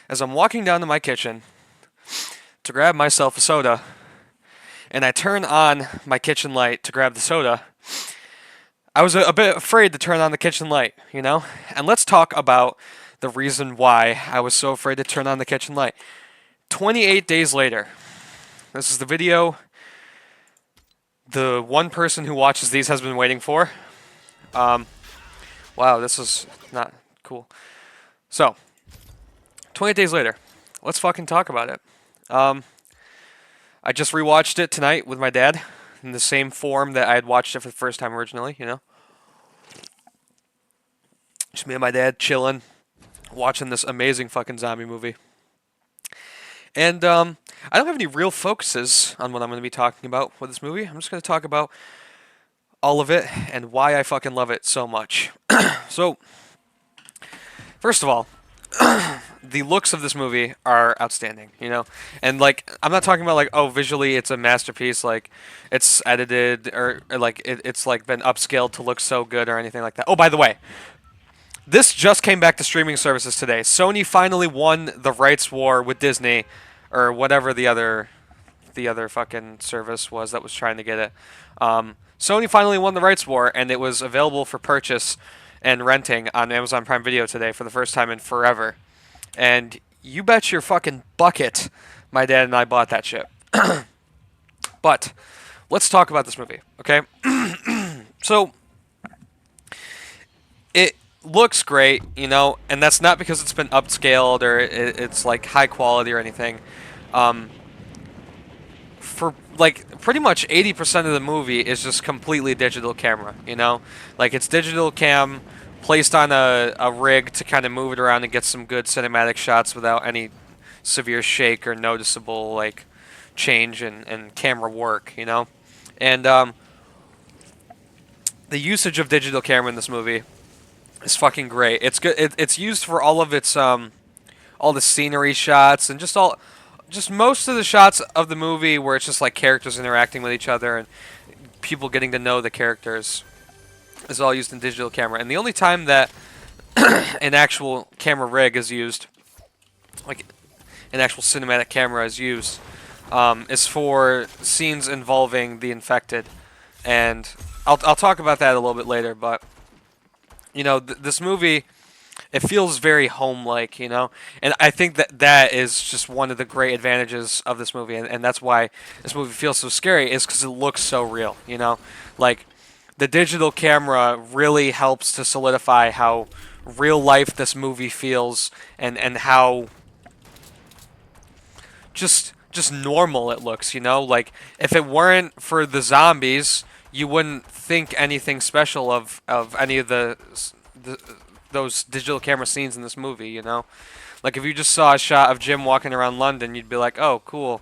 as I'm walking down to my kitchen to grab myself a soda, and I turn on my kitchen light to grab the soda. I was a bit afraid to turn on the kitchen light, you know? And let's talk about the reason why I was so afraid to turn on the kitchen light. 28 days later. This is the video the one person who watches these has been waiting for. Wow, this is not cool. So, 28 days later. Let's fucking talk about it. I just rewatched it tonight with my dad in the same form that I had watched it for the first time originally, you know? Just me and my dad chilling, watching this amazing fucking zombie movie. And I don't have any real focuses on what I'm going to be talking about with this movie. I'm just going to talk about all of it and why I fucking love it so much. So, first of all, the looks of this movie are outstanding, you know? And, like, I'm not talking about, like, oh, visually it's a masterpiece, like, it's edited, or like, it's, like, been upscaled to look so good or anything like that. Oh, by the way, this just came back to streaming services today. Sony finally won the rights war with Disney, or whatever the other fucking service was that was trying to get it. Sony finally won the rights war, and it was available for purchase and renting on Amazon Prime Video today for the first time in forever. And you bet your fucking bucket my dad and I bought that shit. But let's talk about this movie, okay? So it looks great, you know, and that's not because it's been upscaled or it's like high quality or anything. For like pretty much 80% of the movie is just completely digital camera, you know? Like it's digital cam placed on a rig to kind of move it around and get some good cinematic shots without any severe shake or noticeable like change in camera work, you know? And the usage of digital camera in this movie is fucking great. It's good. It's used for all of its all the scenery shots and just most of the shots of the movie where it's just like characters interacting with each other and people getting to know the characters is all used in digital camera. And the only time that an actual camera rig is used, like an actual cinematic camera is used, is for scenes involving the infected. And I'll talk about that a little bit later, but you know, this movie, it feels very home-like, you know? And I think that is just one of the great advantages of this movie, and that's why this movie feels so scary, is because it looks so real, you know? Like, the digital camera really helps to solidify how real life this movie feels and how just normal it looks, you know? Like, if it weren't for the zombies, you wouldn't think anything special of any of those digital camera scenes in this movie, you know? Like, if you just saw a shot of Jim walking around London, you'd be like, oh, cool.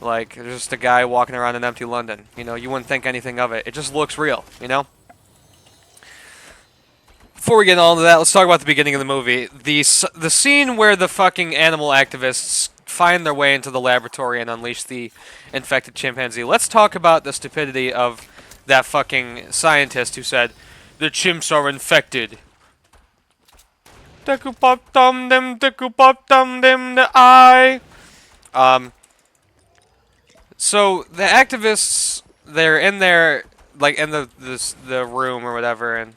Like, there's just a guy walking around in empty London. You know, you wouldn't think anything of it. It just looks real, you know? Before we get on to that, let's talk about the beginning of the movie. The scene where the fucking animal activists find their way into the laboratory and unleash the infected chimpanzee. Let's talk about the stupidity of that fucking scientist who said, the chimps are infected. The eye. So the activists, they're in there, like in the room or whatever, and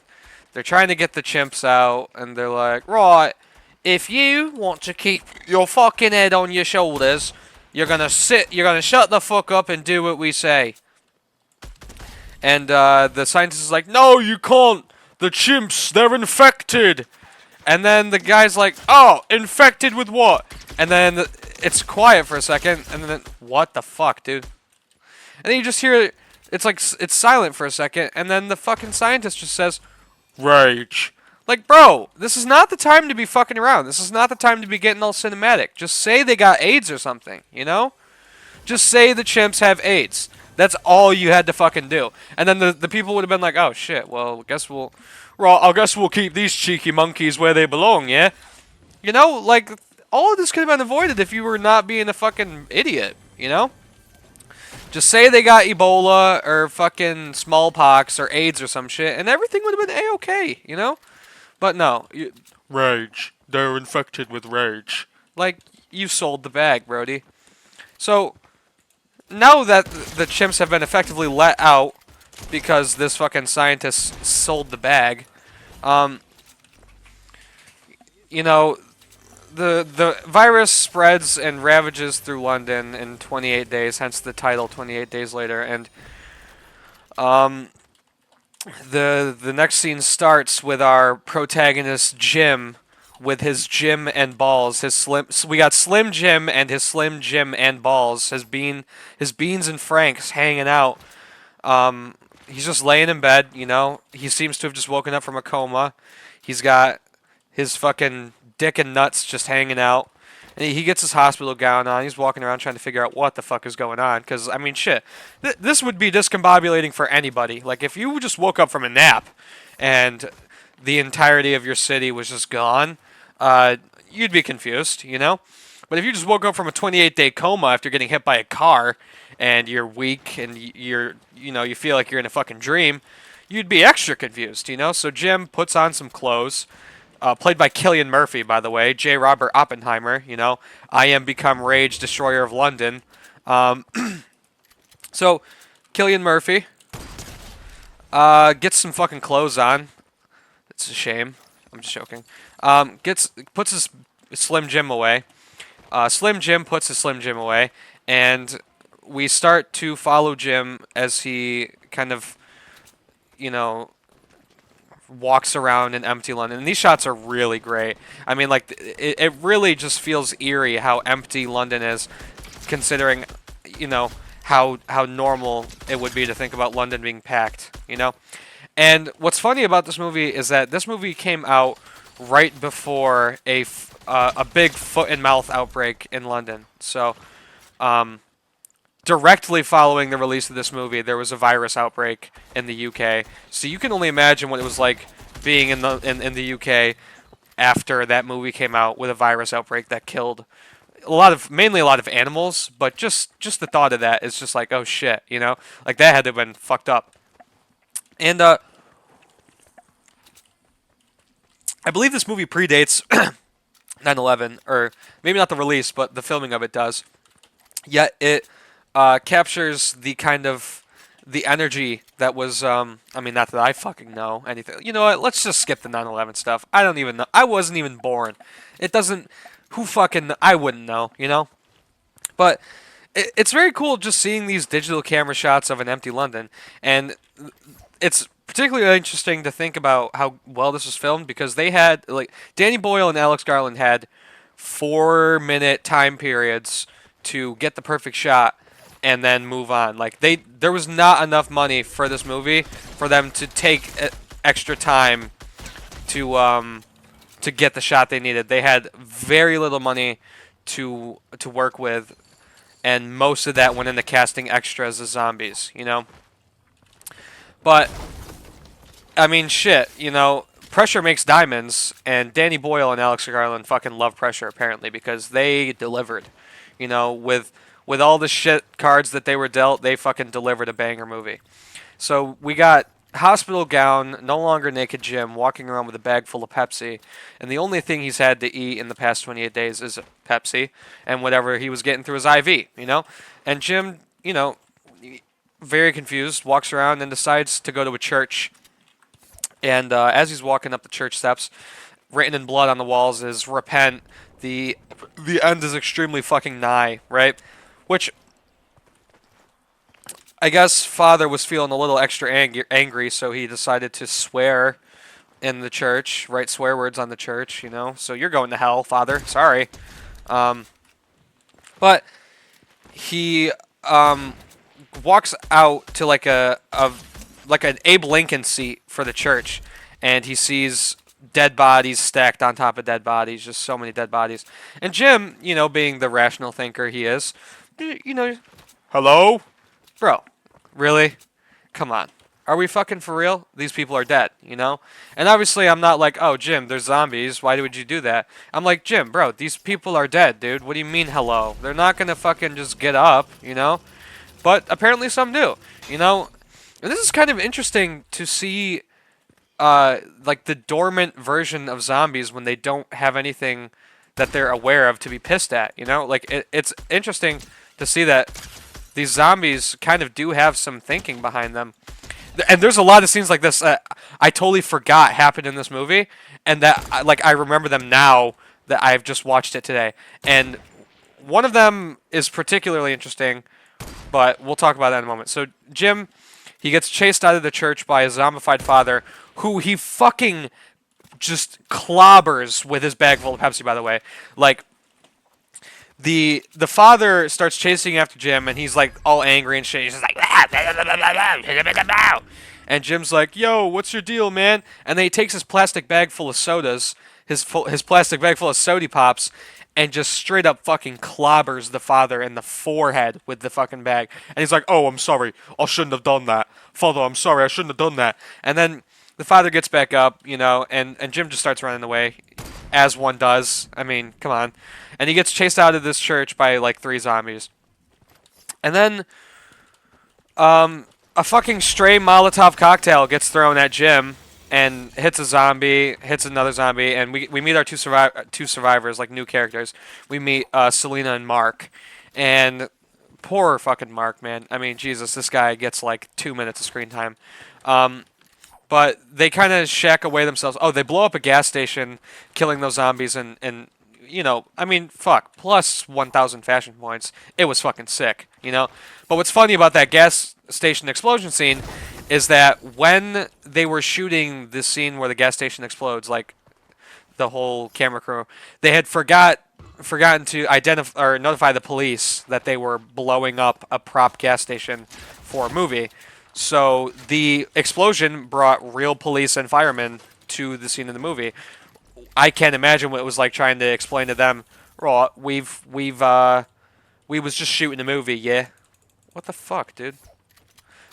they're trying to get the chimps out, and they're like, right, if you want to keep your fucking head on your shoulders, you're gonna shut the fuck up and do what we say. And the scientist is like, no, you can't. The chimps, they're infected. And then the guy's like, oh, infected with what? And then it's quiet for a second, and then, what the fuck, dude? And then you just hear, it's like, it's silent for a second, and then the fucking scientist just says, rage. Like, bro, this is not the time to be fucking around. This is not the time to be getting all cinematic. Just say they got AIDS or something, you know? Just say the chimps have AIDS. That's all you had to fucking do. And then the people would have been like, oh, shit, well, I guess we'll keep these cheeky monkeys where they belong, yeah? You know, like, all of this could have been avoided if you were not being a fucking idiot, you know? Just say they got Ebola or fucking smallpox or AIDS or some shit, and everything would have been A-okay, you know? But no. Rage. They're infected with rage. Like, you sold the bag, Brody. So, now that the chimps have been effectively let out because this fucking scientist sold the bag, um, you know, the virus spreads and ravages through London in 28 days, hence the title 28 Days Later, and um, the next scene starts with our protagonist Jim with his Jim and balls. We got Slim Jim and his Slim Jim and balls. His beans and Franks hanging out. He's just laying in bed. He seems to have just woken up from a coma. He's got his fucking dick and nuts just hanging out. And he gets his hospital gown on. He's walking around trying to figure out what the fuck is going on. Because, I mean, shit. This would be discombobulating for anybody. Like, if you just woke up from a nap and the entirety of your city was just gone, you'd be confused. But if you just woke up from a 28-day coma after getting hit by a car and you're weak and you feel like you're in a fucking dream, you'd be extra confused. So Jim puts on some clothes. Played by Cillian Murphy, by the way. J. Robert Oppenheimer, I am become Rage, Destroyer of London. So, Cillian Murphy gets some fucking clothes on. It's a shame. I'm just joking. Puts his Slim Jim away. Slim Jim puts his Slim Jim away, and we start to follow Jim as he kind of, walks around in empty London. And these shots are really great. I mean, like, it really just feels eerie how empty London is, considering, how normal it would be to think about London being packed. And what's funny about this movie is that this movie came out right before a big foot and mouth outbreak in London. So, directly following the release of this movie, there was a virus outbreak in the UK. So you can only imagine what it was like being in the UK after that movie came out with a virus outbreak that killed mainly a lot of animals. But just the thought of that is just like, oh shit, like that had to have been fucked up. And I believe this movie predates 9/11, or maybe not the release, but the filming of it does. Yet it captures the energy that was, I mean, not that I fucking know anything. You know what? Let's just skip the 9/11 stuff. I don't even know. I wasn't even born. It doesn't. Who fucking? I wouldn't know. But it's very cool just seeing these digital camera shots of an empty London, and it's particularly interesting to think about how well this was filmed because they had Danny Boyle and Alex Garland had 4-minute time periods to get the perfect shot and then move on. Like there was not enough money for this movie for them to take extra time to get the shot they needed. They had very little money to work with, and most of that went into casting extras as zombies. But I mean, shit, pressure makes diamonds, and Danny Boyle and Alex Garland fucking love pressure apparently because they delivered. With all the shit cards that they were dealt, they fucking delivered a banger movie. So we got hospital gown, no longer naked Jim, walking around with a bag full of Pepsi, and the only thing he's had to eat in the past 28 days is Pepsi and whatever he was getting through his IV. And Jim, very confused, walks around and decides to go to a church. And as he's walking up the church steps, written in blood on the walls is "Repent. The end is extremely fucking nigh," right? Which I guess Father was feeling a little extra angry, so he decided to swear in the church, write swear words on the church. So you're going to hell, Father. Sorry. But he walks out to like an Abe Lincoln seat for the church, and he sees dead bodies stacked on top of dead bodies, just so many dead bodies. And Jim, being the rational thinker he is, hello? Bro, really? Come on. Are we fucking for real? These people are dead, And obviously I'm not like, oh, Jim, there's zombies. Why would you do that? I'm like, Jim, bro, these people are dead, dude. What do you mean hello? They're not going to fucking just get up, But apparently some do, And this is kind of interesting to see like the dormant version of zombies when they don't have anything that they're aware of to be pissed at. You know, like it's interesting to see that these zombies kind of do have some thinking behind them. And there's a lot of scenes like this I totally forgot happened in this movie, and that like I remember them now that I've just watched it today. And one of them is particularly interesting, but we'll talk about that in a moment. So Jim, he gets chased out of the church by a zombified father, who he fucking just clobbers with his bag full of Pepsi. By the way, like the father starts chasing after Jim, and he's like all angry and shit. He's just like, and Jim's like, "Yo, what's your deal, man?" And then he takes his plastic bag full of sodas, his plastic bag full of sody pops, and just straight up fucking clobbers the father in the forehead with the fucking bag. And he's like, "Oh, I'm sorry, I shouldn't have done that, Father. I'm sorry, I shouldn't have done that." And then the father gets back up, you know, and Jim just starts running away, as one does. I mean, come on. And he gets chased out of this church by like 3 zombies. And then a fucking stray Molotov cocktail gets thrown at Jim and hits a zombie, hits another zombie, and we meet our two survivors, like new characters. We meet Selena and Mark. And poor fucking Mark, man. I mean, Jesus, this guy gets like 2 minutes of screen time. But they kind of shack away themselves. Oh, they blow up a gas station, killing those zombies, and you know, I mean, fuck, plus 1,000 fashion points. It was fucking sick, you know? But what's funny about that gas station explosion scene is that when they were shooting this scene where the gas station explodes, like the whole camera crew, they had forgotten to identify or notify the police that they were blowing up a prop gas station for a movie. So the explosion brought real police and firemen to the scene in the movie. I can't imagine what it was like trying to explain to them, "Right, we was just shooting a movie, yeah." What the fuck, dude?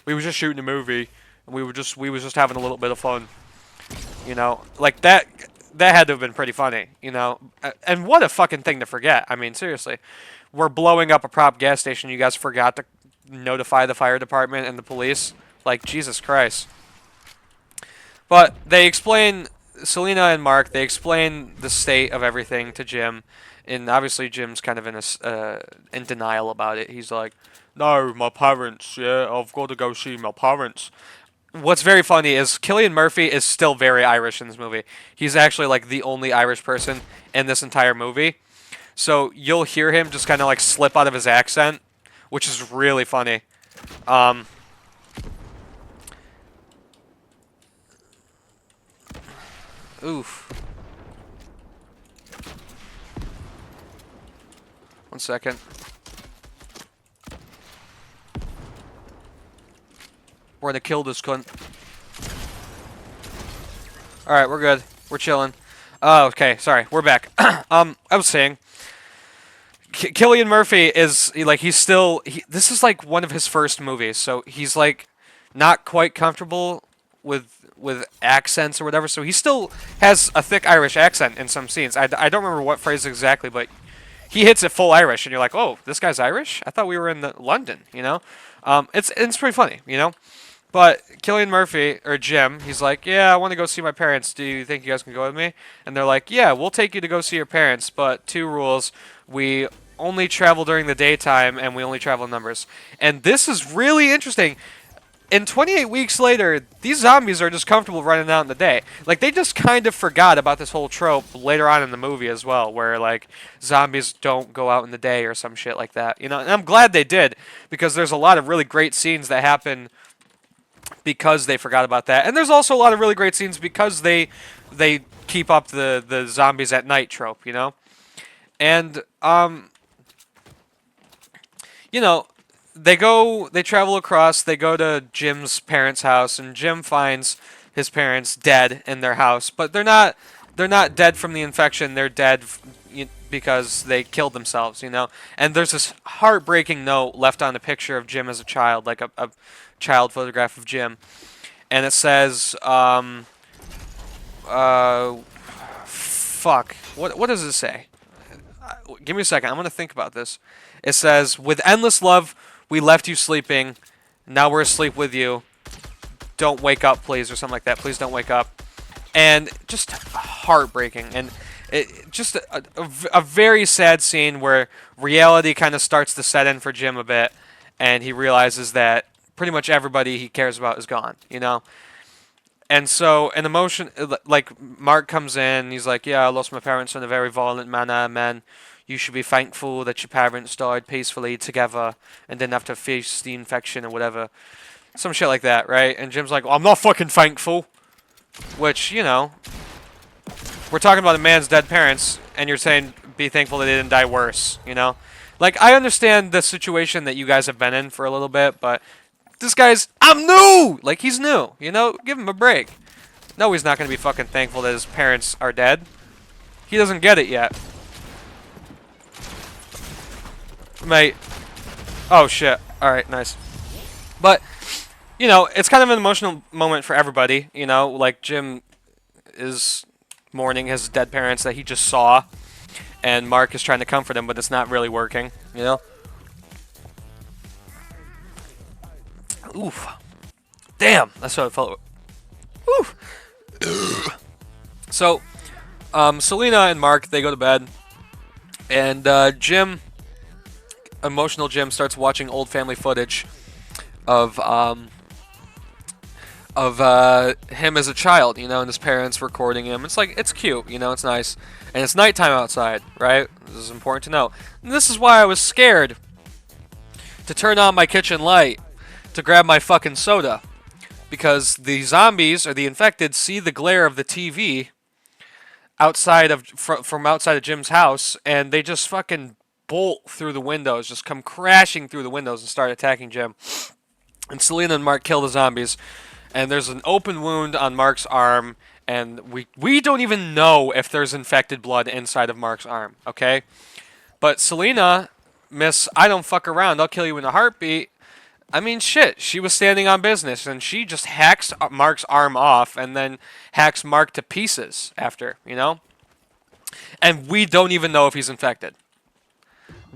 We was just shooting a movie, and we was just having a little bit of fun. You know, like that had to have been pretty funny, you know? And what a fucking thing to forget. I mean, seriously. We're blowing up a prop gas station, you guys forgot to notify the fire department and the police? Like, Jesus Christ. But they explain, Selena and Mark, they explain the state of everything to Jim, and obviously Jim's kind of in denial about it. He's like, "No, my parents, yeah, I've got to go see my parents." What's very funny is Cillian Murphy is still very Irish in this movie. He's actually like the only Irish person in this entire movie. So you'll hear him just kind of like slip out of his accent, which is really funny. Oof. One second. We're gonna kill this cunt. Alright, we're good. We're chilling. Oh, okay, sorry. We're back. I was saying, Cillian Murphy is, like, he's still... this is, like, one of his first movies, so he's, like, not quite comfortable with accents or whatever, so he still has a thick Irish accent in some scenes. I don't remember what phrase exactly, but he hits it full Irish, and you're like, "Oh, this guy's Irish? I thought we were in London," you know? It's pretty funny, you know? But Cillian Murphy, or Jim, he's like, "Yeah, I want to go see my parents. Do you think you guys can go with me?" And they're like, "Yeah, we'll take you to go see your parents, but 2 rules. We only travel during the daytime, and we only travel in numbers." And this is really interesting. In 28 weeks later, these zombies are just comfortable running out in the day. Like, they just kind of forgot about this whole trope later on in the movie as well, where, like, zombies don't go out in the day or some shit like that. You know, and I'm glad they did, because there's a lot of really great scenes that happen because they forgot about that. And there's also a lot of really great scenes because they keep up the zombies at night trope, you know? And, you know, they travel across, they go to Jim's parents' house, and Jim finds his parents dead in their house. But they're not dead from the infection, they're dead because they killed themselves, you know? And there's this heartbreaking note left on a picture of Jim as a child, like a child photograph of Jim. And it says, fuck, what does it say? Give me a second, I'm gonna think about this. It says, "With endless love, we left you sleeping. Now we're asleep with you. Don't wake up, please," or something like that. "Please don't wake up." And just heartbreaking. And Just a very sad scene where reality kind of starts to set in for Jim a bit, and he realizes that pretty much everybody he cares about is gone, you know? And so an emotion, like Mark comes in, he's like, "Yeah, I lost my parents in a very violent manner, man. You should be thankful that your parents died peacefully together and didn't have to face the infection or whatever." Some shit like that, right? And Jim's like, well, "I'm not fucking thankful." Which, you know, we're talking about a man's dead parents, and you're saying be thankful that they didn't die worse, you know? Like, I understand the situation that you guys have been in for a little bit, but this guy's, I'm new! Like, he's new, you know? Give him a break. No, he's not going to be fucking thankful that his parents are dead. He doesn't get it yet. Mate. Oh, shit. Alright, nice. But, you know, it's kind of an emotional moment for everybody, you know? Like, Jim is mourning his dead parents that he just saw, and Mark is trying to comfort him, but it's not really working, you know? Oof. Damn, that's what I felt. Oof. So, Selena and Mark, they go to bed, and Jim, emotional Jim, starts watching old family footage of him as a child, you know, and his parents recording him. It's like, it's cute, you know, it's nice. And it's nighttime outside, right? This is important to know. And this is why I was scared to turn on my kitchen light to grab my fucking soda. Because the zombies, or the infected, see the glare of the TV outside of from outside of Jim's house, and they just fucking bolt through the windows, just come crashing through the windows and start attacking Jim. And Selena and Mark kill the zombies, and there's an open wound on Mark's arm, and we don't even know if there's infected blood inside of Mark's arm, okay? But Selena, Miss I don't fuck around, I'll kill you in a heartbeat. I mean, shit, she was standing on business, and she just hacks Mark's arm off and then hacks Mark to pieces after, you know? And we don't even know if he's infected.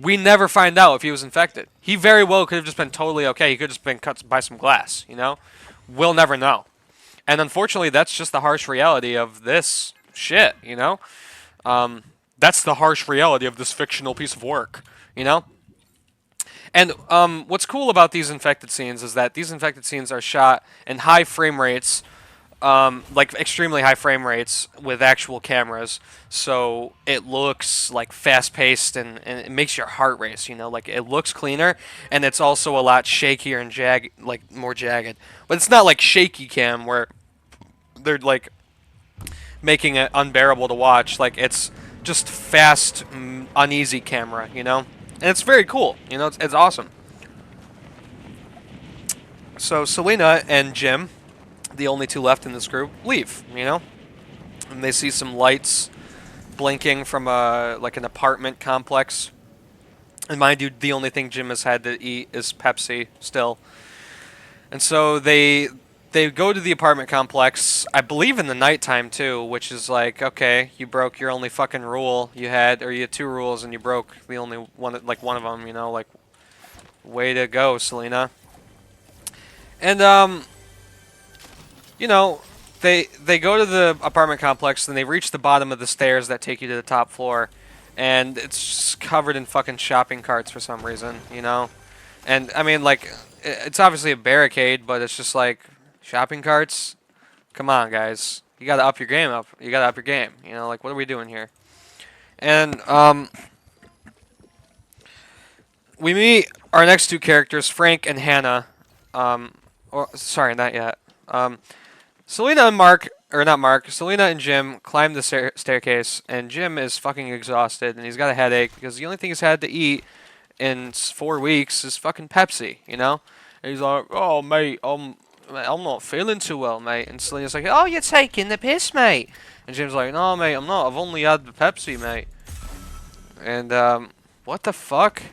We never find out if he was infected. He very well could have just been totally okay. He could have just been cut by some glass, you know? We'll never know. And unfortunately, that's just the harsh reality of this shit, you know? That's the harsh reality of this fictional piece of work, you know? And what's cool about these infected scenes is that these infected scenes are shot in high frame rates, like extremely high frame rates with actual cameras. So it looks like fast paced and it makes your heart race, you know, like it looks cleaner and it's also a lot shakier and like more jagged. But it's not like shaky cam where they're like making it unbearable to watch. Like it's just fast, uneasy camera, you know? And it's very cool, you know, it's awesome. So Selena and Jim, the only two left in this group, leave, you know? And they see some lights blinking from like an apartment complex. And mind you, the only thing Jim has had to eat is Pepsi still. And so they go to the apartment complex, I believe in the nighttime too, which is like, okay, you broke your only fucking rule you had, or you had two rules and you broke the only one, like one of them, you know, like, way to go, Selena. And, you know, they go to the apartment complex and they reach the bottom of the stairs that take you to the top floor, and it's just covered in fucking shopping carts for some reason, you know? And, I mean, like, it's obviously a barricade, but it's just like, shopping carts? Come on, guys. You gotta up your game up. You gotta up your game. You know, like, what are we doing here? And, we meet our next two characters, Frank and Hannah. Sorry, not yet. Selena and Mark, or not Mark, Selena and Jim climb the staircase, and Jim is fucking exhausted, and he's got a headache, because the only thing he's had to eat in 4 weeks is fucking Pepsi, you know? And he's like, oh, mate, I'm not feeling too well, mate. And Selena's like, oh, you're taking the piss, mate. And Jim's like, no, mate, I'm not. I've only had the Pepsi, mate. And, what the fuck?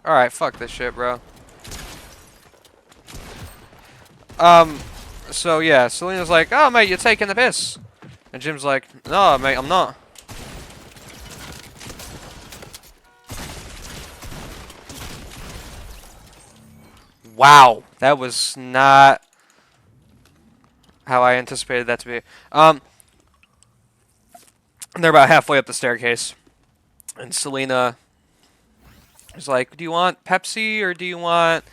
Alright, fuck this shit, bro. So yeah, Selena's like, oh, mate, you're taking the piss. And Jim's like, no, mate, I'm not. Wow, that was not how I anticipated that to be. And they're about halfway up the staircase, and Selena is like, "Do you want Pepsi or do you want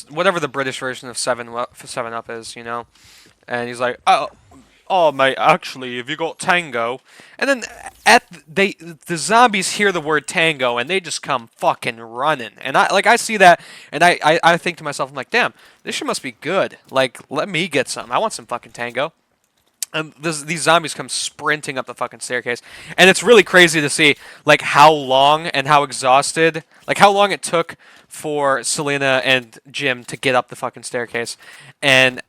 whatever the British version of Seven Up is, you know?" And he's like, "Oh, mate, actually, have you got Tango?" And then the zombies hear the word Tango and they just come fucking running. And I see that and I think to myself, I'm like, damn, this shit must be good. Like, let me get some. I want some fucking Tango. And these zombies come sprinting up the fucking staircase, and it's really crazy to see like how long and how exhausted, like how long it took for Selena and Jim to get up the fucking staircase, and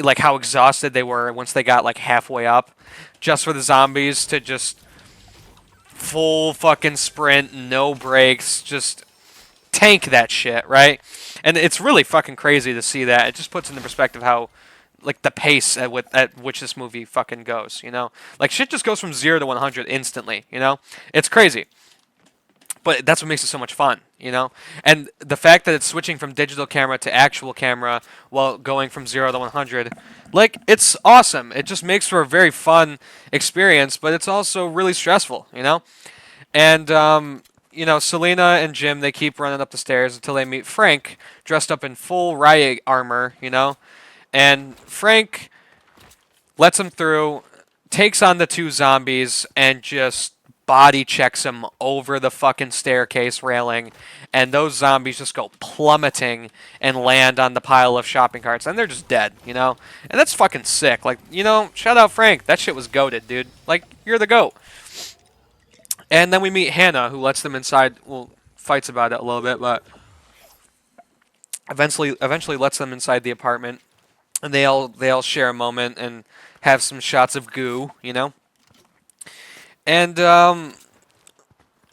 like how exhausted they were once they got like halfway up, just for the zombies to just full fucking sprint, no brakes, just tank that shit, right? And it's really fucking crazy to see that. It just puts into perspective how like the pace at which this movie fucking goes, you know? Like shit just goes from 0 to 100 instantly, you know? It's crazy. But that's what makes it so much fun, you know? And the fact that it's switching from digital camera to actual camera while going from 0 to 100, like it's awesome. It just makes for a very fun experience, but it's also really stressful, you know? And you know, Selena and Jim, they keep running up the stairs until they meet Frank, dressed up in full riot armor, you know? And Frank lets him through, takes on the two zombies, and just body checks him over the fucking staircase railing. And those zombies just go plummeting and land on the pile of shopping carts. And they're just dead, you know? And that's fucking sick. Like, you know, shout out Frank. That shit was goated, dude. Like, you're the goat. And then we meet Hannah, who lets them inside. Well, fights about it a little bit, but eventually lets them inside the apartment. And they all share a moment and have some shots of goo, you know. And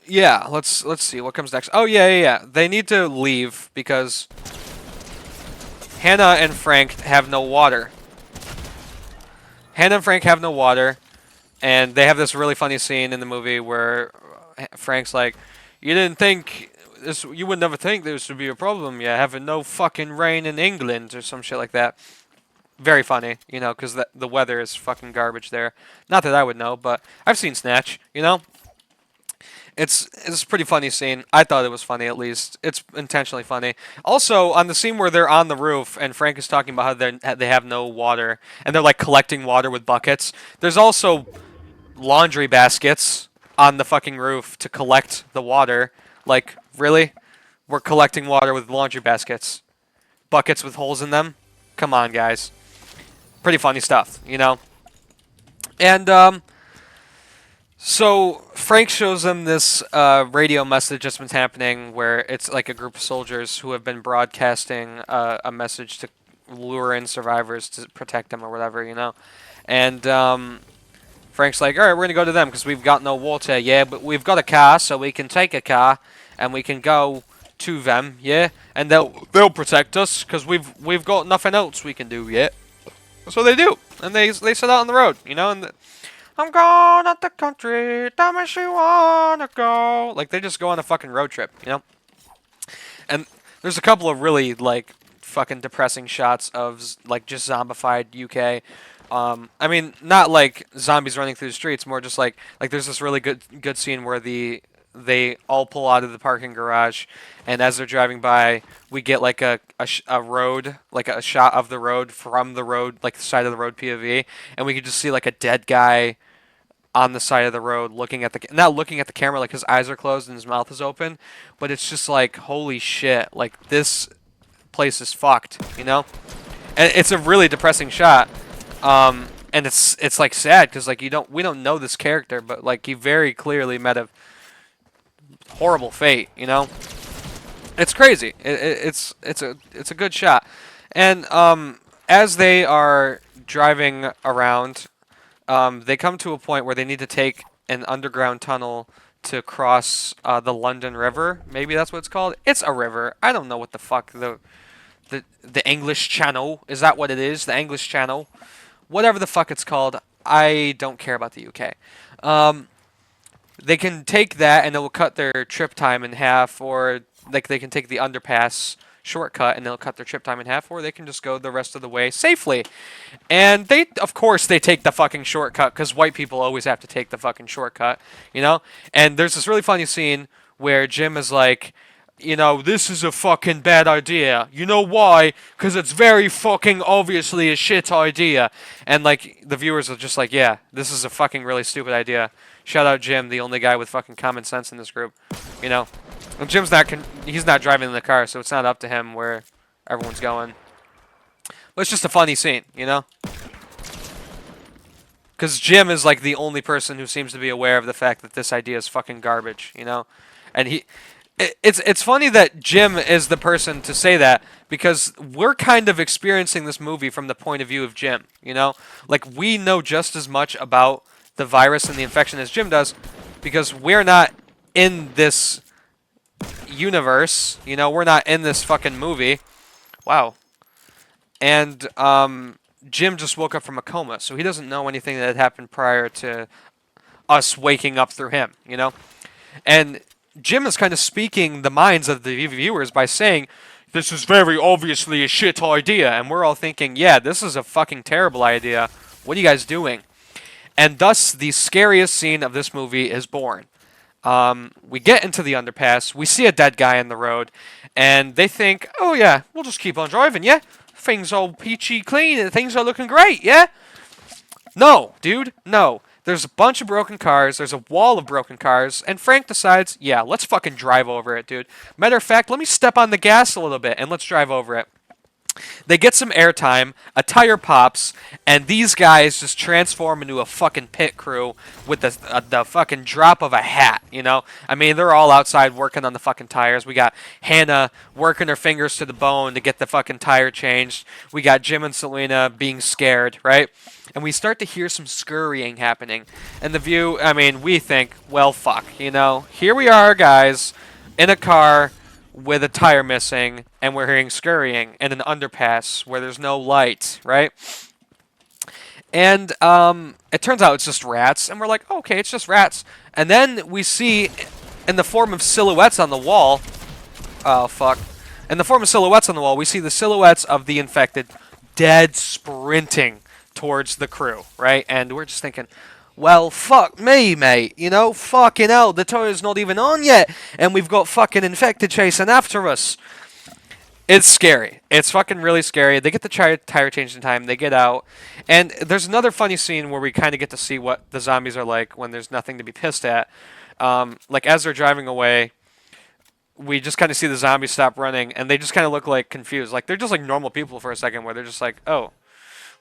yeah, let's see what comes next. Oh yeah. They need to leave because Hannah and Frank have no water. Hannah and Frank have no water, and they have this really funny scene in the movie where Frank's like, "You didn't think this? You would never think this would be a problem. Yeah, having no fucking rain in England or some shit like that." Very funny, you know, because the weather is fucking garbage there. Not that I would know, but I've seen Snatch, you know. It's a pretty funny scene. I thought it was funny, at least. It's intentionally funny. Also, on the scene where they're on the roof and Frank is talking about how they have no water and they're like collecting water with buckets. There's also laundry baskets on the fucking roof to collect the water. Like, really? We're collecting water with laundry baskets, buckets with holes in them. Come on, guys. Pretty funny stuff, you know. And so Frank shows them this radio message that's been happening, where it's like a group of soldiers who have been broadcasting a message to lure in survivors to protect them or whatever, you know. And Frank's like, all right, we're gonna go to them because we've got no water. Yeah, but we've got a car, so we can take a car and we can go to them. Yeah, and they'll protect us because we've got nothing else we can do yet. So they do, and they set out on the road, you know, and I'm going out the country, tell me she wanna go. Like, they just go on a fucking road trip, you know? And there's a couple of really, like, fucking depressing shots of, like, just zombified UK. I mean, not like zombies running through the streets, more just like there's this really good scene where they all pull out of the parking garage, and as they're driving by, we get like a road, like a shot of the road from the road, like the side of the road POV, and we can just see like a dead guy on the side of the road looking at not looking at the camera, like his eyes are closed and his mouth is open, but it's just like, holy shit, like this place is fucked, you know? And it's a really depressing shot. And it's like sad because like we don't know this character, but like he very clearly met a horrible fate, you know. It's crazy. It's a good shot, and as they are driving around, they come to a point where they need to take an underground tunnel to cross the London River. Maybe that's what it's called. It's a river. I don't know what the fuck the English Channel, is that what it is? The English Channel, whatever the fuck it's called. I don't care about the UK. They can take that and it will cut their trip time in half, or like they can take the underpass shortcut and they'll cut their trip time in half, or they can just go the rest of the way safely. And they, of course, they take the fucking shortcut because white people always have to take the fucking shortcut, you know? And there's this really funny scene where Jim is like, you know, this is a fucking bad idea. You know why? Because it's very fucking obviously a shit idea. And, like, the viewers are just like, yeah, this is a fucking really stupid idea. Shout out Jim, the only guy with fucking common sense in this group. You know? And Jim's not, he's not driving the car, so it's not up to him where everyone's going. But it's just a funny scene, you know? Because Jim is, like, the only person who seems to be aware of the fact that this idea is fucking garbage, you know? And he... It's funny that Jim is the person to say that because we're kind of experiencing this movie from the point of view of Jim, you know? Like, we know just as much about the virus and the infection as Jim does because we're not in this universe, you know? We're not in this fucking movie. Wow. And Jim just woke up from a coma, so he doesn't know anything that had happened prior to us waking up through him, you know? And Jim is kind of speaking the minds of the viewers by saying, this is very obviously a shit idea. And we're all thinking, yeah, this is a fucking terrible idea. What are you guys doing? And thus, the scariest scene of this movie is born. We get into the underpass. We see a dead guy in the road. And they think, oh, yeah, we'll just keep on driving, yeah? Things all peachy clean and things are looking great, yeah? No, dude, no. There's a bunch of broken cars, there's a wall of broken cars, and Frank decides, yeah, let's fucking drive over it, dude. Matter of fact, let me step on the gas a little bit, and let's drive over it. They get some airtime, a tire pops, and these guys just transform into a fucking pit crew with the fucking drop of a hat, you know? I mean, they're all outside working on the fucking tires. We got Hannah working her fingers to the bone to get the fucking tire changed. We got Jim and Selena being scared, right? And we start to hear some scurrying happening. And the view, I mean, we think, well, fuck, you know? Here we are, guys, in a car with a tire missing, and we're hearing scurrying in an underpass where there's no light, right? And it turns out it's just rats, and we're like, okay, it's just rats. And then we see, in the form of silhouettes on the wall, oh, fuck. In the form of silhouettes on the wall, we see the silhouettes of the infected dead sprinting towards the crew, right? And we're just thinking, well, fuck me, mate. You know, fucking hell, the toilet's not even on yet, and we've got fucking infected chasing after us. It's scary. It's fucking really scary. They get the tire changed in time. They get out. And there's another funny scene where we kind of get to see what the zombies are like when there's nothing to be pissed at. Like, as they're driving away, we just kind of see the zombies stop running, and they just kind of look like confused. Like, they're just like normal people for a second where they're just like, oh,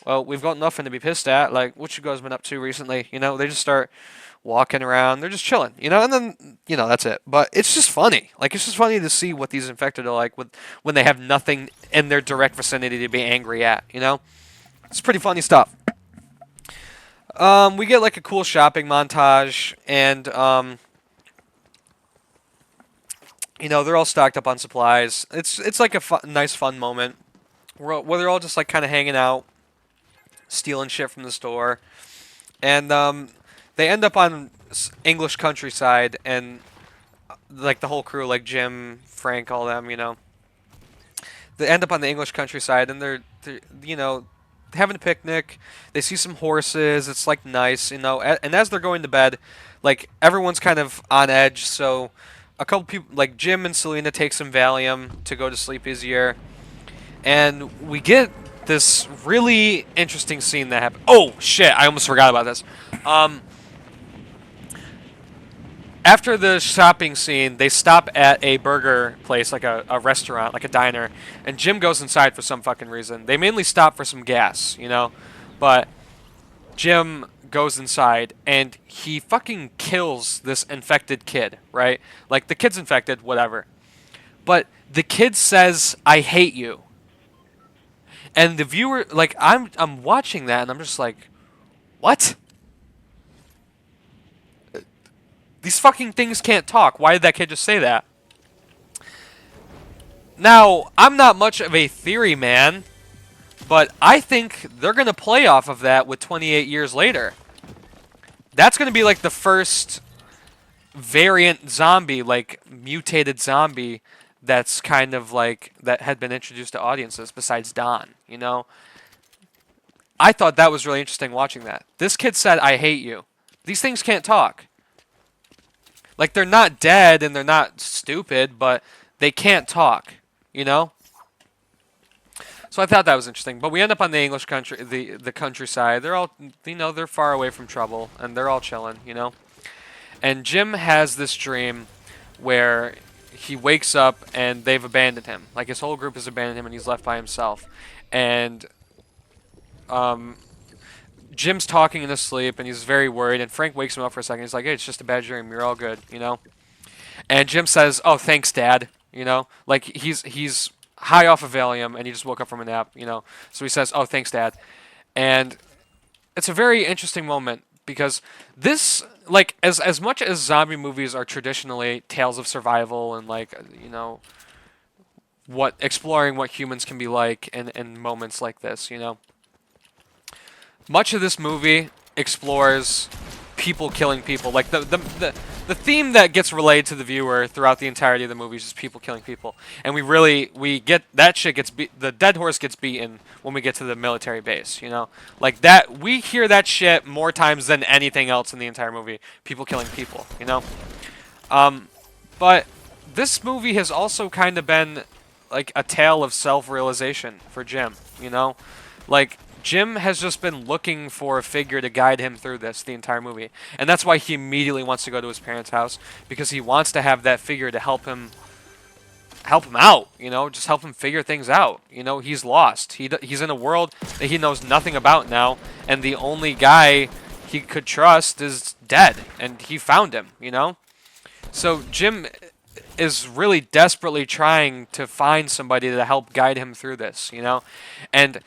well, we've got nothing to be pissed at. Like, what you guys been up to recently? You know, they just start walking around. They're just chilling, you know, and then, you know, that's it. But it's just funny. Like, it's just funny to see what these infected are like when they have nothing in their direct vicinity to be angry at, you know? It's pretty funny stuff. We get, like, a cool shopping montage, and, you know, they're all stocked up on supplies. It's like a nice, fun moment where they're all just, like, kind of hanging out, stealing shit from the store, and they end up on English countryside, and like the whole crew, like Jim, Frank, all them, you know, they end up on the English countryside, and they're you know, having a picnic. They see some horses. It's like nice, you know, and as they're going to bed, like everyone's kind of on edge. So a couple people, like Jim and Selena, take some Valium to go to sleep easier, and we get this really interesting scene that happened. Oh, shit, I almost forgot about this. After the shopping scene, they stop at a burger place, like a restaurant, like a diner, and Jim goes inside for some fucking reason. They mainly stop for some gas, you know, but Jim goes inside, and he fucking kills this infected kid, right? Like, the kid's infected, whatever. But the kid says, I hate you. And the viewer, like, I'm watching that, and I'm just like, what? These fucking things can't talk. Why did that kid just say that? Now, I'm not much of a theory man, but I think they're going to play off of that with 28 years later. That's going to be like the first variant zombie, like mutated zombie, that's kind of like that had been introduced to audiences besides Don. I thought that was really interesting watching that. This kid said, "I hate you." These things can't talk. Like they're not dead and they're not stupid, but they can't talk. You know. So I thought that was interesting. But we end up on the English country, the countryside. They're all, they're far away from trouble and they're all chilling. And Jim has this dream where he wakes up and they've abandoned him. Like his whole group has abandoned him and he's left by himself. And um, Jim's talking in his sleep and he's very worried. And Frank wakes him up for a second. He's like, "Hey, it's just a bad dream. You're all good." And Jim says, "Oh, thanks, Dad." Like he's high off of Valium and he just woke up from a nap. So he says, "Oh, thanks, Dad." And it's a very interesting moment because this, like, as much as zombie movies are traditionally tales of survival and like what exploring what humans can be like in moments like this. Much of this movie explores people killing people. Like the theme that gets relayed to the viewer throughout the entirety of the movie is just people killing people. And we get that shit gets the dead horse gets beaten when we get to the military base. Like that, we hear that shit more times than anything else in the entire movie. People killing people. But this movie has also kind of been like a tale of self-realization for Jim. Like Jim has just been looking for a figure to guide him through this the entire movie. And that's why he immediately wants to go to his parents' house, because he wants to have that figure to help him out, just help him figure things out. He's lost. He's in a world that he knows nothing about now, and the only guy he could trust is dead, and he found him. So Jim is really desperately trying to find somebody to help guide him through this. And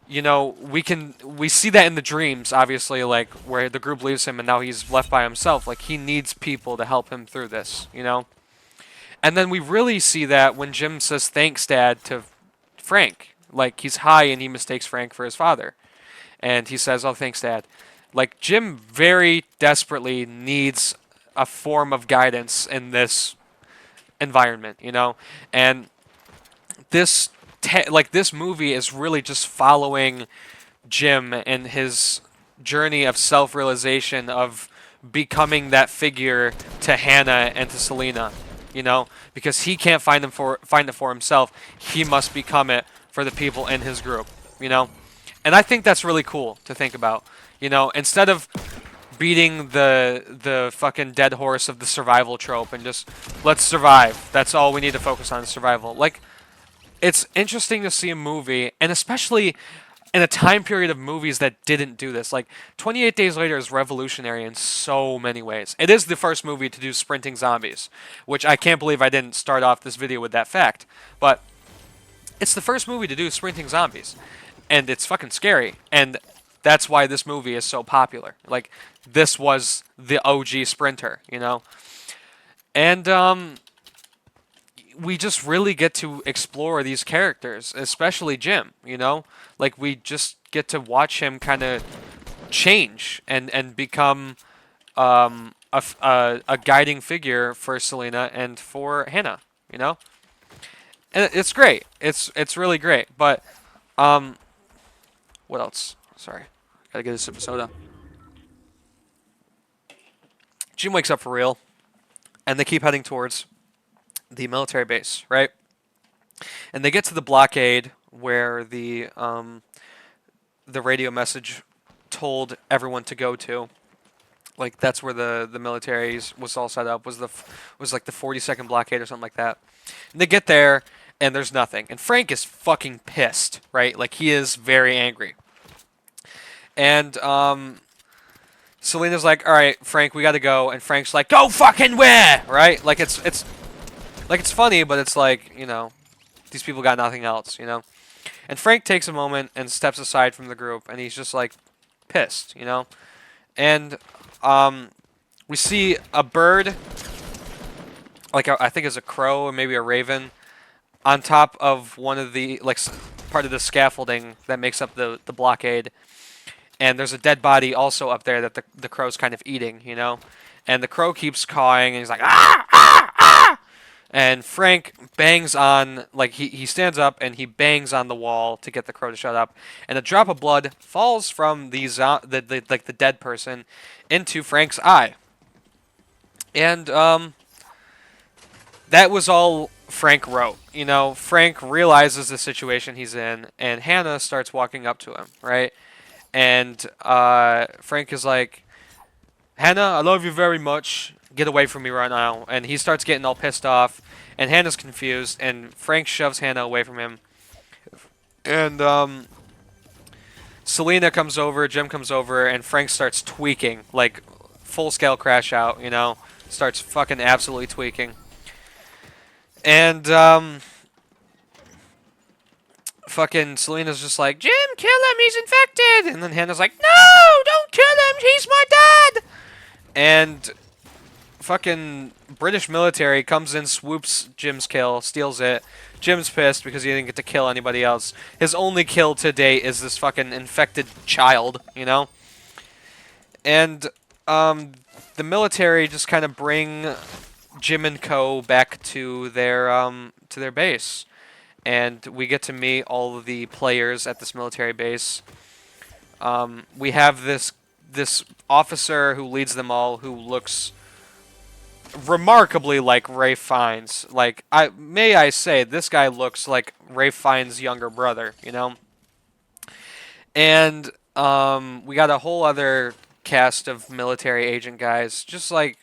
we see that in the dreams, obviously, like where the group leaves him and now he's left by himself. Like he needs people to help him through this. And then we really see that when Jim says thanks, Dad, to Frank. Like he's high and he mistakes Frank for his father, and he says, "Oh, thanks, Dad." Like Jim very desperately needs a form of guidance in this environment. And this this movie is really just following Jim and his journey of self-realization of becoming that figure to Hannah and to Selena. Because he can't find it for himself. He must become it for the people in his group. And I think that's really cool to think about. Instead of beating the fucking dead horse of the survival trope and just let's survive. That's all we need to focus on is survival. Like, it's interesting to see a movie, and especially in a time period of movies that didn't do this. Like, 28 Days Later is revolutionary in so many ways. It is the first movie to do sprinting zombies, which I can't believe I didn't start off this video with that fact. But it's the first movie to do sprinting zombies, and it's fucking scary. And that's why this movie is so popular. Like, this was the OG sprinter. And we just really get to explore these characters, especially Jim. Like we just get to watch him kind of change and become a guiding figure for Selena and for Hannah. And it's great. It's really great. But what else? Sorry, gotta get a sip of soda. Jim wakes up for real, and they keep heading towards the military base, right? And they get to the blockade where the radio message told everyone to go to. Like that's where the military's was all set up. Was like the 40-second blockade or something like that. And they get there and there's nothing. And Frank is fucking pissed, right? Like he is very angry. And Selena's like, "All right, Frank, we got to go." And Frank's like, "Go fucking where?" Right? Like it's funny, but it's like, these people got nothing else. And Frank takes a moment and steps aside from the group, and he's just like pissed. And we see a bird, like I think it's a crow or maybe a raven, on top of one of the part of the scaffolding that makes up the blockade. And there's a dead body also up there that the crow's kind of eating. And the crow keeps cawing, and he's like, "Ah, ah, ah!" And Frank bangs on, like, he stands up and he bangs on the wall to get the crow to shut up. And a drop of blood falls from the dead person into Frank's eye. And that was all Frank wrote. You know, Frank realizes the situation he's in, and Hannah starts walking up to him, right? And Frank is like, Hannah, I love you very much. Get away from me right now. And he starts getting all pissed off, and Hannah's confused, and Frank shoves Hannah away from him. And Selena comes over, Jim comes over, and Frank starts tweaking, like full scale crash out, you know? Starts fucking absolutely tweaking. And fucking Selena's just like, Jim, kill him, he's infected. And then Hannah's like, no, don't kill him, he's my dad. And fucking British military comes in, swoops Jim's kill, steals it. Jim's pissed because he didn't get to kill anybody else. His only kill to date is this fucking infected child, you know? And the military just kind of bring Jim and Co. back to their base. And we get to meet all of the players at this military base. We have this officer who leads them all, who looks remarkably like Ralph Fiennes. Like, I say, this guy looks like Ralph Fiennes' younger brother, you know? And we got a whole other cast of military agent guys, just like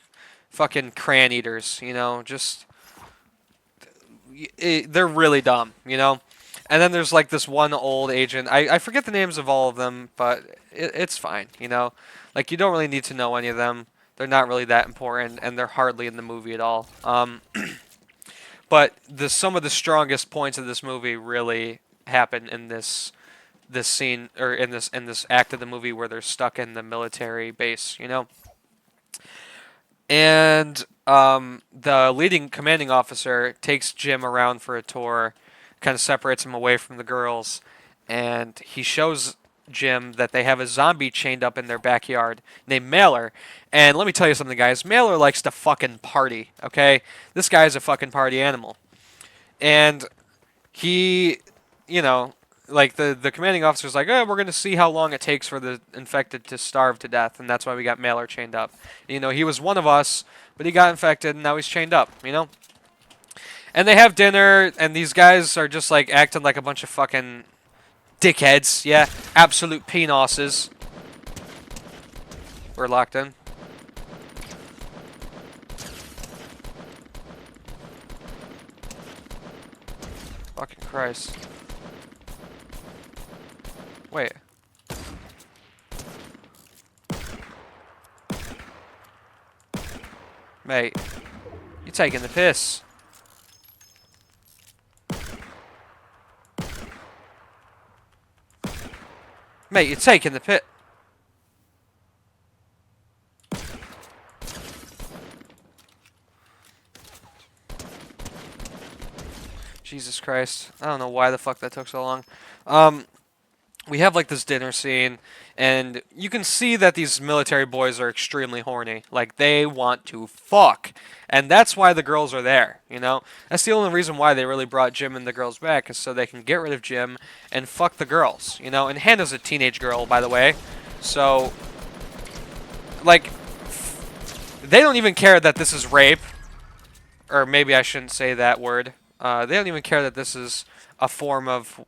fucking crayon eaters, you know? Just, they're really dumb, you know? And then there's like this one old agent. I forget the names of all of them, but it's fine, you know? Like, you don't really need to know any of them. They're not really that important, and they're hardly in the movie at all. But some of the strongest points of this movie really happen in this scene, or in this act of the movie where they're stuck in the military base, you know. And the leading commanding officer takes Jim around for a tour, kind of separates him away from the girls, and he shows Jim that they have a zombie chained up in their backyard named Mailer. And let me tell you something, guys. Mailer likes to fucking party, okay? This guy is a fucking party animal. And he, you know, like the commanding officer's like, oh, we're going to see how long it takes for the infected to starve to death, and that's why we got Mailer chained up. You know, he was one of us, but he got infected, and now he's chained up, you know? And they have dinner, and these guys are just, like, acting like a bunch of fucking dickheads, yeah, absolute penoses. We're locked in. Fucking Christ. Wait. Mate, you're taking the piss. Mate, you're taking the piss. Jesus Christ. I don't know why the fuck that took so long. We have like this dinner scene, and you can see that these military boys are extremely horny. Like, they want to fuck. And that's why the girls are there, you know? That's the only reason why they really brought Jim and the girls back, is so they can get rid of Jim and fuck the girls, you know? And Hannah's a teenage girl, by the way. So, like, they don't even care that this is rape. Or maybe I shouldn't say that word. They don't even care that this is a form of,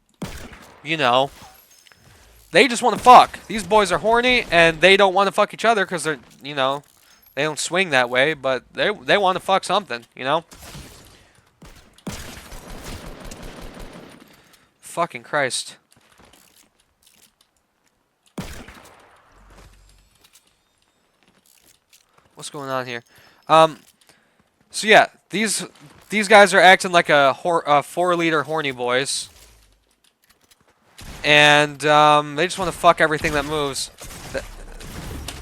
you know... They just want to fuck. These boys are horny, and they don't want to fuck each other because they're, you know, they don't swing that way, but they want to fuck something, you know? Fucking Christ. What's going on here? So yeah, these guys are acting like a 4-liter horny boys. And they just want to fuck everything that moves.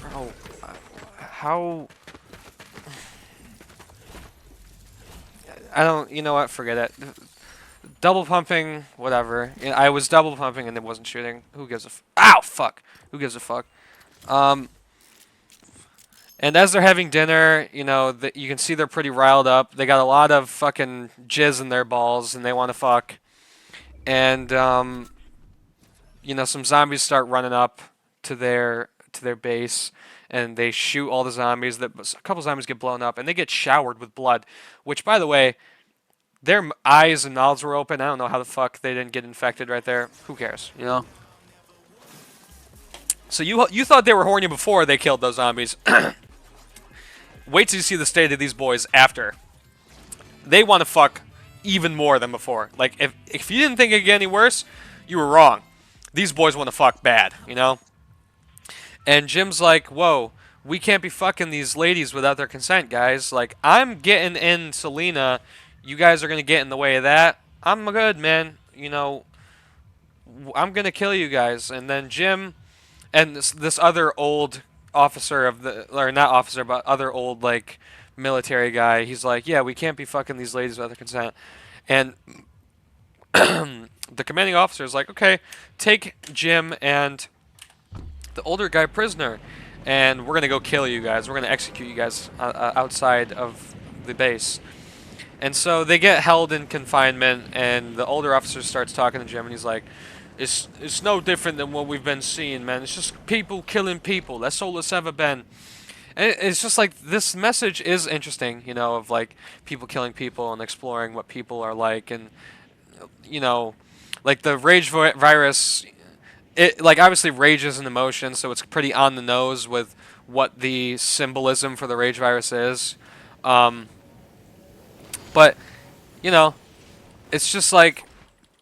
Bro, how? I don't. You know what? Forget it. Double pumping, whatever. I was double pumping and it wasn't shooting. Who gives a? Ow! Fuck. Who gives a fuck? And as they're having dinner, you know, you can see they're pretty riled up. They got a lot of fucking jizz in their balls, and they want to fuck. And you know, some zombies start running up to their base, and they shoot all the zombies. That a couple zombies get blown up, and they get showered with blood. Which, by the way, their eyes and mouths were open. I don't know how the fuck they didn't get infected right there. Who cares, you know? So you thought they were horny before they killed those zombies. Wait till you see the state of these boys after. They want to fuck even more than before. Like, if you didn't think it could get any worse, you were wrong. These boys want to fuck bad, you know? And Jim's like, whoa, we can't be fucking these ladies without their consent, guys. Like, I'm getting in Selena. You guys are going to get in the way of that. I'm good, man. You know, I'm going to kill you guys. And then Jim and this other old officer of the, or not officer, but other old, like, military guy, he's like, yeah, we can't be fucking these ladies without their consent. And the commanding officer is like, okay, take Jim and the older guy prisoner, and we're gonna go kill you guys. We're gonna execute you guys outside of the base. And so they get held in confinement, and the older officer starts talking to Jim, and he's like, it's no different than what we've been seeing, man. It's just people killing people. That's all it's ever been. And it's just like, this message is interesting, you know, of like people killing people and exploring what people are like, and you know, like the rage virus. It, like, obviously rage is an emotion, so it's pretty on the nose with what the symbolism for the rage virus is. Um, but you know, it's just like,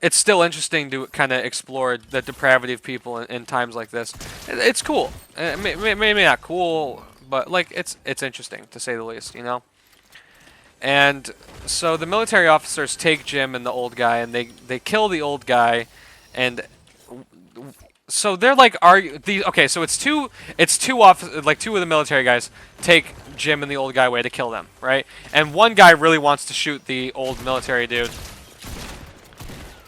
it's still interesting to kind of explore the depravity of people in times like this. It's cool. Maybe not cool, but like it's interesting to say the least, you know. And so the military officers take Jim and the old guy, and they kill the old guy, and so they're like, okay, so it's two like two of the military guys take Jim and the old guy away to kill them, right? And one guy really wants to shoot the old military dude,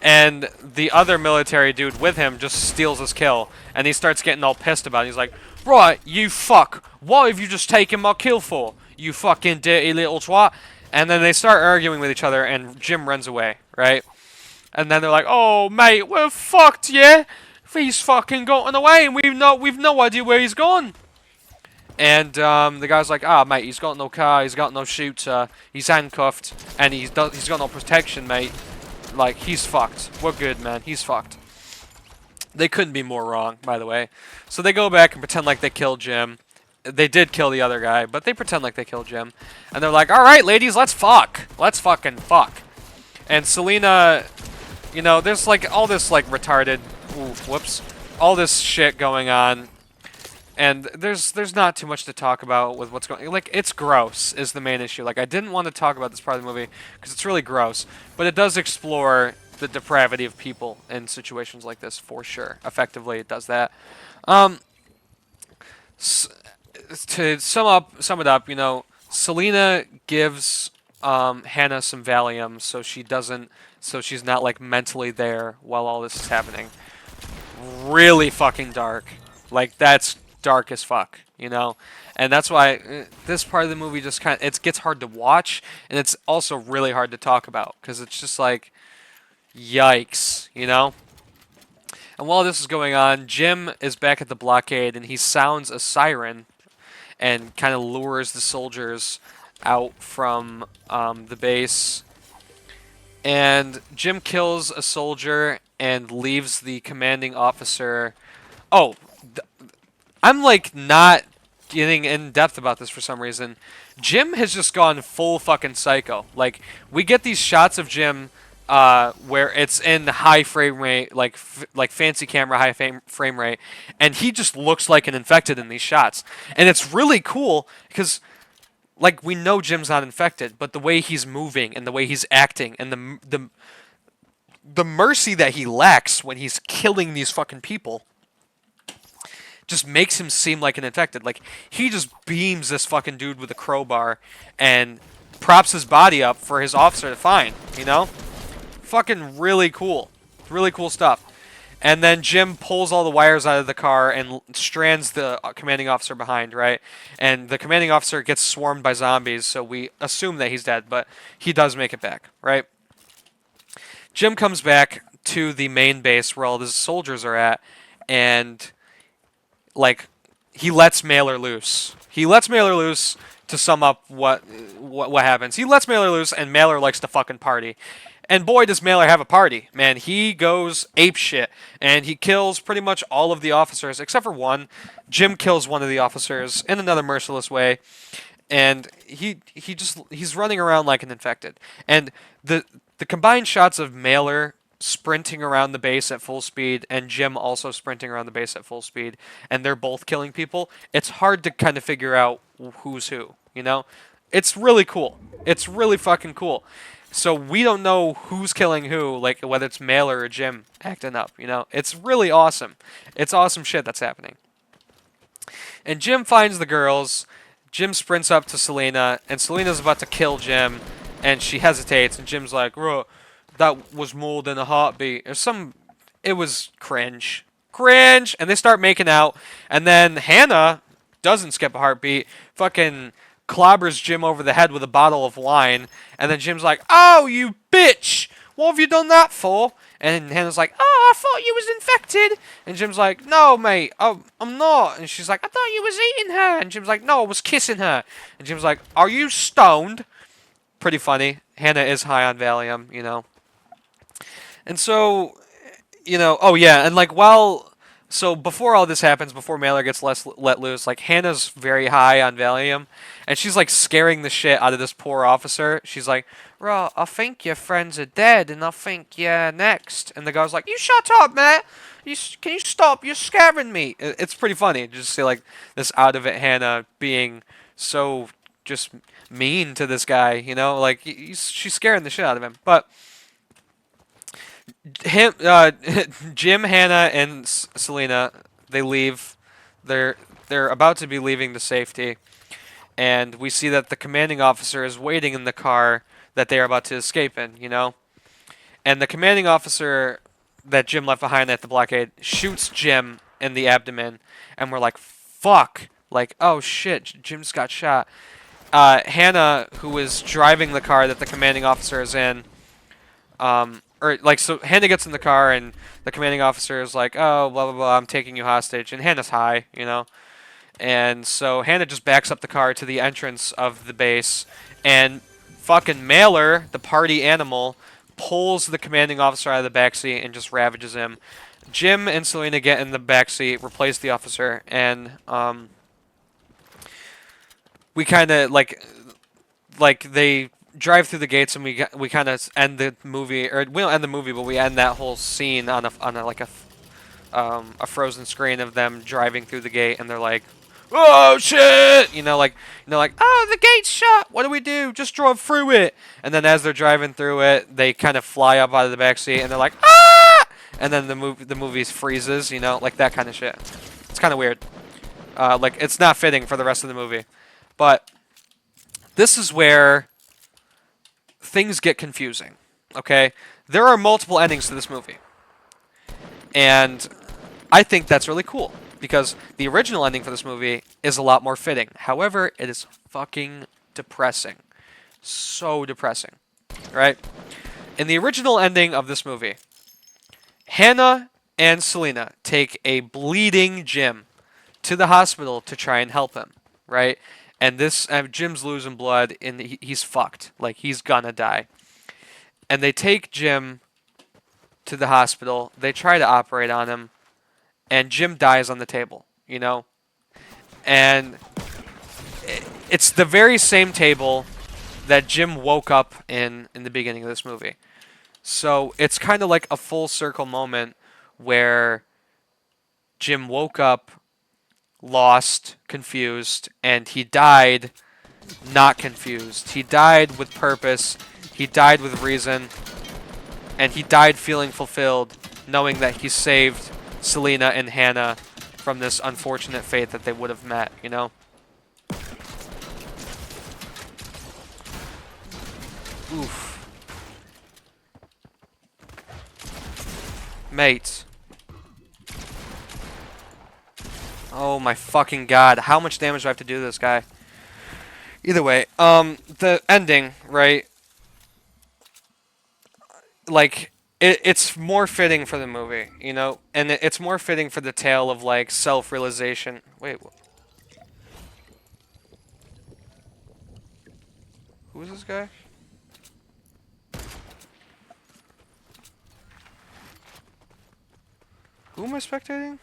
and the other military dude with him just steals his kill, and he starts getting all pissed about it. He's like, right, you fuck, what have you just taken my kill for, you fucking dirty little twat? And then they start arguing with each other, and Jim runs away, right? And then they're like, oh mate, we're fucked, yeah? He's fucking gotten away, and we've no idea where he's gone. And the guy's like, mate, he's got no car, he's got no shooter, he's handcuffed, and he's got no protection, mate. Like, he's fucked. We're good, man. He's fucked. They couldn't be more wrong, by the way. So they go back and pretend like they killed Jim. They did kill the other guy, but they pretend like they killed Jim. And they're like, all right, ladies, let's fuck. Let's fucking fuck. And Selena, you know, there's like all this like retarded, all this shit going on. And there's not too much to talk about with what's going. Like, it's gross is the main issue. Like, I didn't want to talk about this part of the movie because it's really gross, but it does explore the depravity of people in situations like this for sure. Effectively, it does that. To sum it up, you know, Selena gives Hannah some Valium so she's not like mentally there while all this is happening. Really fucking dark. Like, that's dark as fuck, you know? And that's why this part of the movie just it gets hard to watch, and it's also really hard to talk about, because it's just like, yikes, you know? And while this is going on, Jim is back at the blockade, and he sounds a siren and kind of lures the soldiers out from the base. And Jim kills a soldier and leaves the commanding officer. Oh, I'm like not getting in depth about this for some reason. Jim has just gone full fucking psycho. Like, we get these shots of Jim where it's in high frame rate, like fancy camera high frame rate, and he just looks like an infected in these shots. And it's really cool because, like, we know Jim's not infected, but the way he's moving and the way he's acting and the mercy that he lacks when he's killing these fucking people just makes him seem like an infected. Like, he just beams this fucking dude with a crowbar and props his body up for his officer to find, you know? Fucking really cool. Really cool stuff. And then Jim pulls all the wires out of the car and strands the commanding officer behind, right? And the commanding officer gets swarmed by zombies, so we assume that he's dead, but he does make it back, right? Jim comes back to the main base where all the soldiers are at, and like he lets Mailer loose. He lets Mailer loose to sum up what happens. He lets Mailer loose, and Mailer likes to fucking party. And boy, does Mailer have a party, man. He goes ape shit, and he kills pretty much all of the officers except for one. Jim kills one of the officers in another merciless way, and he's running around like an infected. And the combined shots of Mailer sprinting around the base at full speed and Jim also sprinting around the base at full speed, and they're both killing people, it's hard to kind of figure out who's who, you know? It's really cool. It's really fucking cool. So we don't know who's killing who, like whether it's Mailer or Jim acting up, you know? It's really awesome. It's awesome shit that's happening. And Jim finds the girls. Jim sprints up to Selena, and Selena's about to kill Jim, and she hesitates, and Jim's like, "Bro, that was more than a heartbeat." It was cringe. Cringe! And they start making out, and then Hannah doesn't skip a heartbeat, fucking clobbers Jim over the head with a bottle of wine, and then Jim's like, "Oh, you bitch! What have you done that for?" And Hannah's like, "Oh, I thought you was infected." And Jim's like, "No, mate, I'm not." And she's like, "I thought you was eating her." And Jim's like, "No, I was kissing her." And Jim's like, "Are you stoned?" Pretty funny. Hannah is high on Valium, you know. And so, you know, oh yeah, and like so before all this happens, before Mailer gets let loose, like Hannah's very high on Valium, and she's like scaring the shit out of this poor officer. She's like, "Right, I think your friends are dead, and I think you're next." And the guy's like, "You shut up, man! Can you stop? You're scaring me." It's pretty funny just to see like this out of it Hannah being so just mean to this guy, you know, like she's scaring the shit out of him, but. Jim, Hannah, and Selena, they leave. They're about to be leaving to safety, and we see that the commanding officer is waiting in the car that they are about to escape in. You know, and the commanding officer that Jim left behind at the blockade shoots Jim in the abdomen, and we're like, "Fuck!" Like, oh shit, Jim's got shot. Hannah, who is driving the car that the commanding officer is in, so Hannah gets in the car and the commanding officer is like, "Oh, blah blah blah, I'm taking you hostage," and Hannah's high, you know, and so Hannah just backs up the car to the entrance of the base, and fucking Mailer, the party animal, pulls the commanding officer out of the backseat and just ravages him. Jim and Selena get in the backseat, replace the officer, and we kind of like they drive through the gates, and we kind of end the movie, or we don't end the movie, but we end that whole scene on a frozen screen of them driving through the gate, and they're like, "Oh shit!" You know, "Oh, the gate's shut. What do we do? Just drove through it." And then as they're driving through it, they kind of fly up out of the back seat, and they're like, "Ah!" And then the movie freezes, you know, like that kind of shit. It's kind of weird. Like it's not fitting for the rest of the movie, but this is where things get confusing, okay? There are multiple endings to this movie. And I think that's really cool, because the original ending for this movie is a lot more fitting. However, it is fucking depressing. So depressing, right? In the original ending of this movie, Hannah and Selena take a bleeding Jim to the hospital to try and help him, right? And this Jim's losing blood, and he's fucked. Like, he's gonna die. And they take Jim to the hospital. They try to operate on him, and Jim dies on the table, you know? And it's the very same table that Jim woke up in the beginning of this movie. So it's kind of like a full circle moment where Jim woke up lost, confused, and he died not confused. He died with purpose, he died with reason, and he died feeling fulfilled, knowing that he saved Selena and Hannah from this unfortunate fate that they would have met, you know? Oof. Mate. Oh my fucking god! How much damage do I have to do to this guy? Either way, the ending, right? Like it's more fitting for the movie, you know, and it's more fitting for the tale of like self-realization. Wait, who is this guy? Who am I spectating?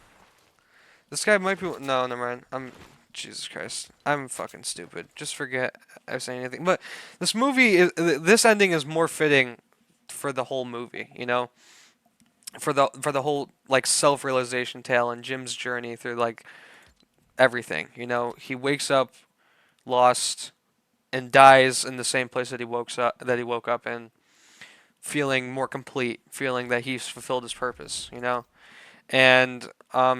This guy might be. No, never mind. Jesus Christ. I'm fucking stupid. Just forget I was saying anything. But this movie is. This ending is more fitting for the whole movie. You know, for the whole like self-realization tale and Jim's journey through like everything. You know, he wakes up lost and dies in the same place that he woke up in, feeling more complete, feeling that he's fulfilled his purpose. You know. And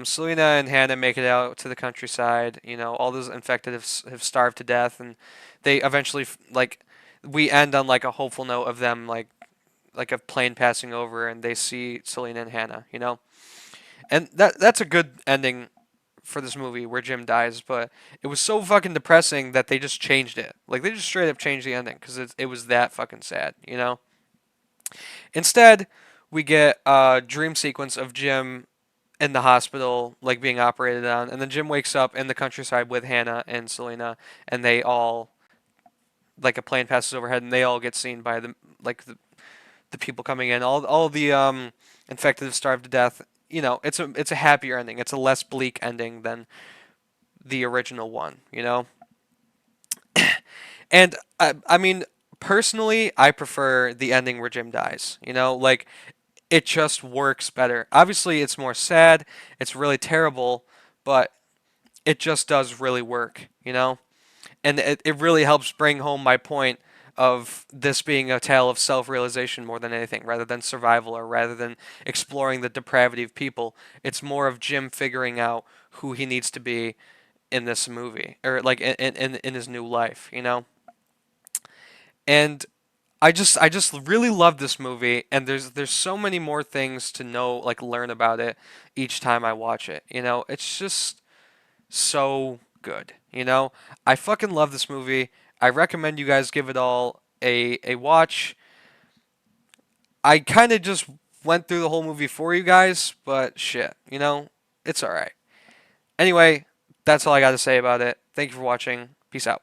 Selena and Hannah make it out to the countryside. You know, all those infected have starved to death, and they eventually like we end on like a hopeful note of them like a plane passing over, and they see Selena and Hannah. You know, and that's a good ending for this movie where Jim dies. But it was so fucking depressing that they just changed it. Like they just straight up changed the ending because it was that fucking sad. You know. Instead, we get a dream sequence of Jim in the hospital, like being operated on, and then Jim wakes up in the countryside with Hannah and Selena, and they all like a plane passes overhead, and they all get seen by the people coming in. All the infected have starved to death. You know, it's a happier ending. It's a less bleak ending than the original one. You know, and I mean. Personally, I prefer the ending where Jim dies. You know, like it just works better. Obviously, it's more sad. It's really terrible, but it just does really work, you know? And it really helps bring home my point of this being a tale of self-realization more than anything, rather than survival or rather than exploring the depravity of people. It's more of Jim figuring out who he needs to be in this movie or like in his new life, you know? And I just really love this movie, and there's so many more things to know, like learn about it each time I watch it. You know, it's just so good. You know, I fucking love this movie. I recommend you guys give it all a watch. I kind of just went through the whole movie for you guys, but shit, you know, it's all right. Anyway, that's all I got to say about it. Thank you for watching. Peace out.